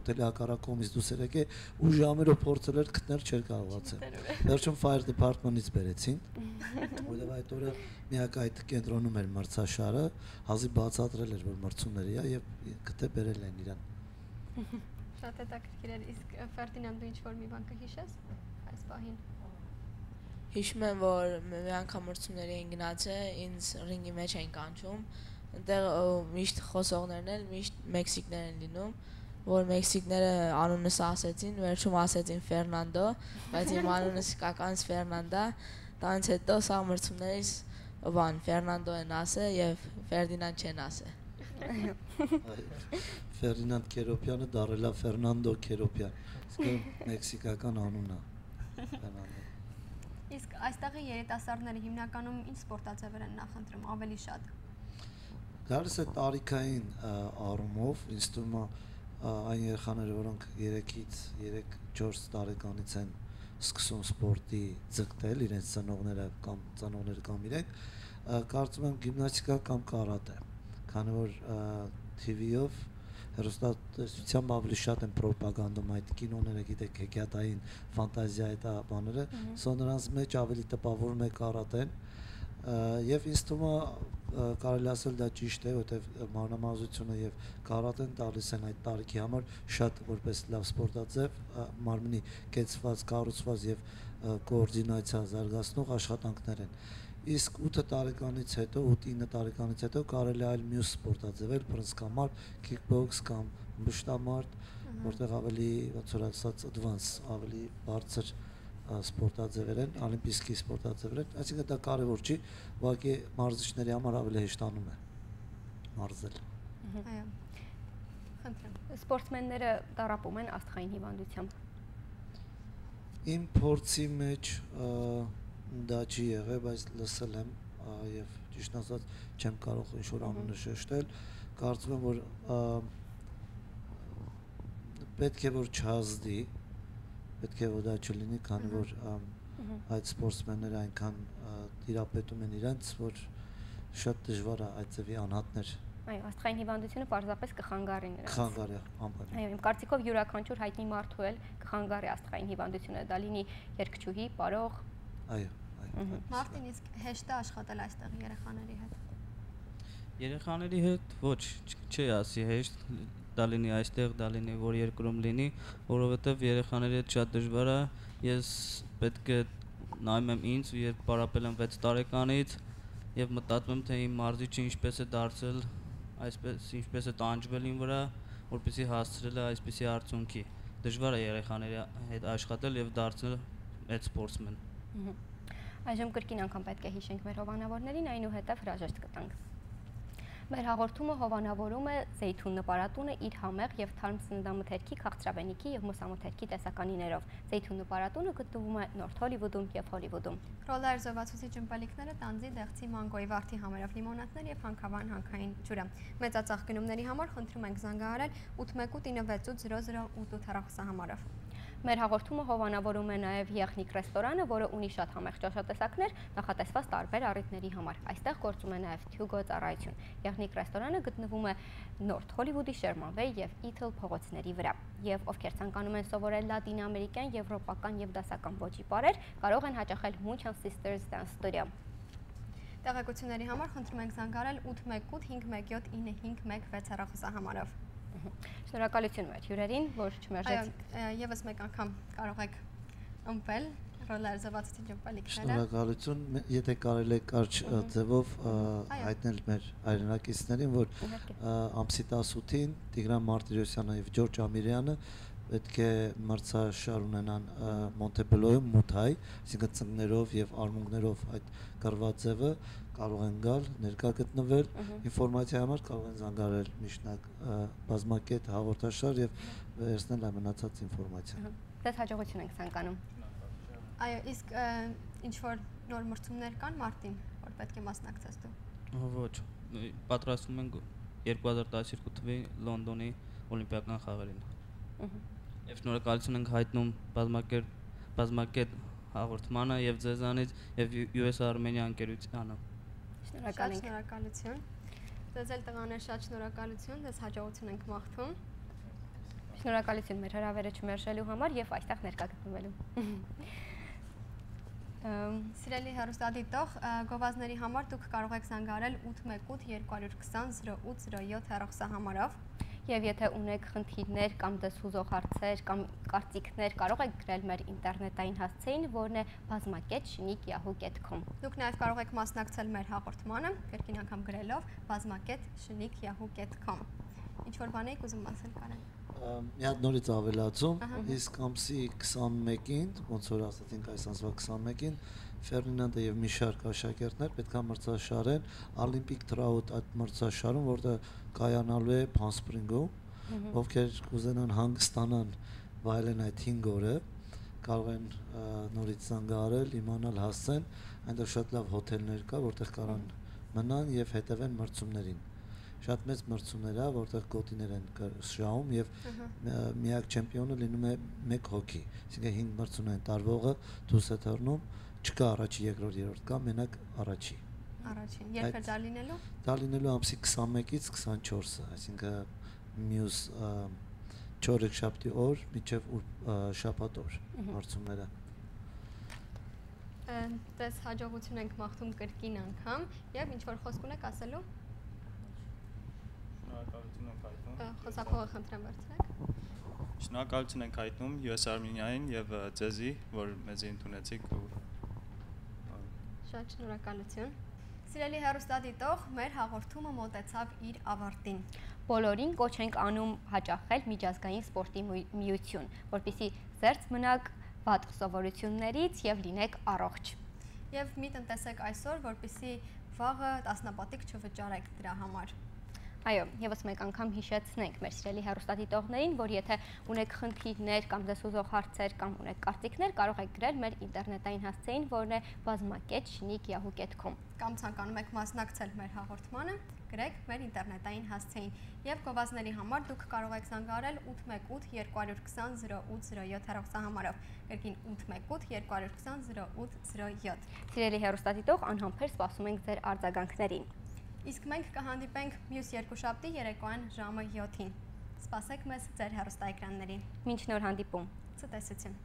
հոթելի հակառակումից դուրս եկե ու ժամերով փորձել էր գտնել չէր կարողացել։ Վերջում fire department-ից բերեցին։ Որովհետև այդ օրը միակ այդ կենտրոնում էր մրցաշարը, հազիվ բացատրել էր որ մրցումների է եւ գտե բերել են իրան։ Շատ հետաքրքիր էր, իսկ Ֆերդինանդ դու ինչ-որ մի բան կհիշես այս պահին։ Հիշում եմ, որ մի անգամ մրցումների են գնացել, ինձ ռինգի մեջ են կանչում, այնտեղ միշտ խոսողներն են, միշտ մեքսիկներ են լինում, որ մեքսիկները անունս ասեցին, վերջում ասեցին Ֆերնանդո, բայց իմ անունս կականից Ֆերնանդա, դրանից հետո սա մրցումներից բան Ֆերնանդո են ասել եւ Ֆերդինանդ չեն ասել։ Ֆերդինանդ Քերոպյանը դառել է Ֆերնանդո Քերոպյան, իսկ մեքսիկական անունն է Ֆերնանդո։ Իսկ այստեղի երիտասարդները հիմնականում ինչ սպորտաձևեր են նախընտրում ավելի շատ։ Գալիս է տարիքային առումով, ինձ թվում է այն երեխաները, որոնք 3-ից 3-4 տարեկանից են սկսում սպորտի ձգտել, իրենց ծնողները կամ իրենք, կարծում եմ գիմնաստիկա կամ կարատե, քանի որ TV-ով հեռուստատեսությամբ ավելի շատ են պրոպագանդում այդ կինոները, գիտեք, հեքիաթային ֆանտազիա այդ բաները, սա նրանց մեջ ավելի տպավորում է կարատեն, եւ ինձ թվում է կարելի ասել դա ճիշտ է, որովհետեւ մարմնամարզությունը եւ կարատեն տալիս են այդ տարիքի համար շատ որպես լավ սպորտաձև, մարմնի կեցված, կառուցված եւ կոորդինացիա զարգացնող աշխատանքներ են։ Իսկ 8 տարեկանից հետո, 8-9 տարեկանից հետո կարելի է այլ մյուս սպորտաձևեր, բռնցքամարտ, kickbox կամ մշտամարտ, որտեղ ավելի ոնց որ ասած advanced, ավելի բարձր սպորտաձևեր են, օլիմպիական սպորտաձևեր են, այսինքն դա կարևոր չի, ուղղակի մարզիչների համար ավելի հեշտանում է մարզել։ Այո։ Խնդրեմ։ Սպորտսմենները տառապում են աստղային հիվանդությամբ։ Իմ փորձի մեջ դա չի եղել, բայց լսել եմ եւ ճիշտ ասած չեմ կարող ինչ-որ անունը շեշտել, կարծում եմ որ պետք է որ չազդի, պետք է որ դա չլինի, քանի որ այդ սպորտսմենները այնքան տիրապետում են իրենց, որ շատ դժվար է այդ ձևի անհատներ։ Այո, աստղային հիվանդությունը պարզապես կխանգարի նրանց։ Կխանգարի, անպայման։ Այո, իմ կարծիքով յուրաքանչյուր հայտնի մարդու էլ կխանգարի աստղային հիվանդությունը, դա լինի երգչուհի, պարող։ Այո, այո։ Մարտին, իսկ հեշտ է աշխատել այստեղ երեխաների հետ։ Երեխաների հետ ոչ, չի ասի հեշտ, դա լինի այստեղ, դա լինի որ երկրում լինի, որովհետև երեխաների հետ շատ դժվար է, ես պետք է նայում եմ ինձ, երբ պարապել եմ 6 տարեկանից եւ մտածում եմ թե իմ մարզիչը ինչպես է դարձել, այսպես ինչպես է տանջվել իմ վրա, որպեսզի հասցրել է այսպիսի արդյունքի։ Դժվար է երեխաների հետ աշխատել եւ դարձնել այդ սպորտսմեն։ Այժմ կրկին անգամ պետք է հիշենք մեր հովանավորներին, այնուհետև հրաժեշտ կտանք։ Մեր հաղորդումը հովանավորում է Զեյթուն նպարատունը իր համեղ եւ թարմ սննդամթերքի, քաղցրավենիքի եւ մուսամթերքի տեսականիներով։ Զեյթուն նպարատունը գտնվում է Նորթ Հոլիվուդում եւ Հոլիվուդում։ Ռոլար զովացուցիչ ջմբալիկները, տանձի, դեղցի, մանգոյի, վարդի համերով լիմոնադներ եւ հանքավան հանքային ջուրը։ Մեծածախ գնումների համար խնդրում ենք զանգահարել 818968088 հեռախոսահամարով։ Մեր հաղորդումը հովանավորում է նաև Եղնիկ ռեստորանը, որը ունի շատ համեղ ճաշատեսակներ, նախատեսված տարբեր առիթների համար։ Այստեղ գործում է նաև Թյուգո ծառայություն։ Եղնիկ ռեստորանը գտնվում է Նորթ Հոլիվուդի Շերմանվեյ եւ Իթլ փողոցների վրա։ Եվ ովքեր ցանկանում են սովորել լատինամերիկյան, եվրոպական եւ դասական ոճի պարեր, կարող են հաճախել Mutual Sisters Dance Studio։ Տեղեկությունների համար խնդրում ենք զանգահարել 818-517-951 հեռախոսահամարով։ Շնորհակալություն մեր հյուրերին, որ չմերժեցիք։ Եվս մեկ անգամ կարող եք ըմբել ռոլար զովացուցիչ ջմբալիկները։ Շնորհակալություն, եթե կարելի է կարճ ձևով հայտնել մեր հայրենակիցներին, որ ամսի 18-ին Տիգրան Մարտիրոսյանը եւ Ջորջ Ամիրյանը պետք է մրցաշար ունենան Մոնտեբելոյում մութայ, այսինքն ծնկներով եւ արմունկներով այդ կռված ձևը կարող են գալ, ներկա գտնվել, ինֆորմացիա համար կարող են զանգահարել միջնակ բազմակետ հաղորդաշար եւ վերցնել այն մնացած ինֆորմացիան։ Ձեզ հաջողություն ենք ցանկանում։ Այո, իսկ ինչ որ նոր մրցումներ կան Մարտին, որ պետք է մասնակցես դու։ Ոչ, պատրաստվում ենք 2012 թվականի Լոնդոնի օլիմպիական խաղերին։ Եվ շնորհակալություն ենք հայտնում բազմակետ հաղորդմանը եւ ձեզանից եւ US Armenia ընկերությանը։ Շնորհակալություն։ Ձեզ էլ տղաներ շատ շնորհակալություն, ձեզ հաջողություն ենք մաղթում։ Շնորհակալություն մեր հրավերը չմերժելու համար եւ այստեղ ներկա գտնվելու։ Սիրելի հեռուստադիտող, գովազդների համար դուք կարող եք զանգահարել 818-220-0807 հեռախոսահամարով։ Եվ եթե ունեք խնդիրներ կամ դժուժող հարցեր կամ կարծիքներ, կարող եք գրել մեր ինտերնետային հասցեին, որն է bazmaket@shnik.yahoo.com։ Դուք նաև կարող եք մասնակցել մեր հաղորդմանը, կրկին անգամ գրելով bazmaket@shnik.yahoo.com։ Ինչ որ բան եք ուզում ասել, Կարեն։ Մի հատ նորից ավելացում, իսկ ամսի 21-ին, ոնց որ ասացինք այս ամսվա 21-ին, Ֆերդինանդը եւ մի շարք աշակերտներ պետք է մրցաշարեն Olympic Trout այդ մրցաշարում, որտեղ կայանալու է Palm Spring-ում, ովքեր կուզենան հանգստանան վայելեն այդ 5 օրը, կարող են նորից զանգահարել, իմանալ, հասցեն, այնտեղ շատ լավ հոթելներ կա, որտեղ կարան մնան եւ հետևեն մրցումներին։ Շատ մեծ մրցումներ է, որտեղ գոտիներ են շահում եւ միակ չեմպիոնը լինում է 1 հոգի։ Այսինքն 5 մրցունային տարվողը դուրս է թռնում, չկա առաջի, երկրորդ, երրորդ կա, մենակ առաջի։ Առաջին։ Երբ է դա լինելու։ Դա լինելու ամսի 21-ից 24-ը, այսինքն մյուս 4 շաբթի օր մինչև շաբաթ օր մրցումները։ Դες հաջողություն ենք մաղթում կրկին անգամ եւ ինչ որ խոսք ունեք ասելու։ Շնորհակալություն ենք հայտնում։ Խոսափողը խնդրեմ վերցրեք։ Շնորհակալություն ենք հայտնում US Armenia-ին եւ ձեզի, որ մեզ ընդունեցիք։ Շատ շնորհակալություն։ Սիրելի հեռուստադիտող, մեր հաղորդումը մոտեցավ իր ավարտին։ Բոլորին կոչ ենք անում հաճախել միջազգային սպորտի միություն, որպեսզի զերծ մնաք վատ սովորություններից եւ լինեք առողջ։ Եվ մի տնտեսեք այսօր, որպեսզի վաղը տասնապատիկ չվճարեք դրա համար։ Այո, եւս մեկ անգամ հիշեցնենք մեր սիրելի հեռուստադիտողներին, որ եթե ունեք խնդիրներ կամ դժուժող հարցեր կամ ունեք կարծիքներ, կարող եք գրել մեր ինտերնետային հասցեին, որն է bazmaket@shnik.yahoo.com։ Կամ ցանկանում եք մասնակցել մեր հաղորդմանը, գրեք մեր ինտերնետային հասցեին։ Եվ գովազդների համար դուք կարող եք զանգահարել 818-220-0807 հեռախոսահամարով։ Կրկին 818-220-0807։ Սիրելի հեռուստադիտող, անհամբեր սպասում ենք ձեր արձագանքներին։ Իսկ մենք կհանդիպենք մյուս երկուշաբթի երեկոյան ժամը 7-ին։ Սպասեք մեզ ձեր հեռուստաէկրաններին։ Մինչ նոր հանդիպում։ Ցտեսություն։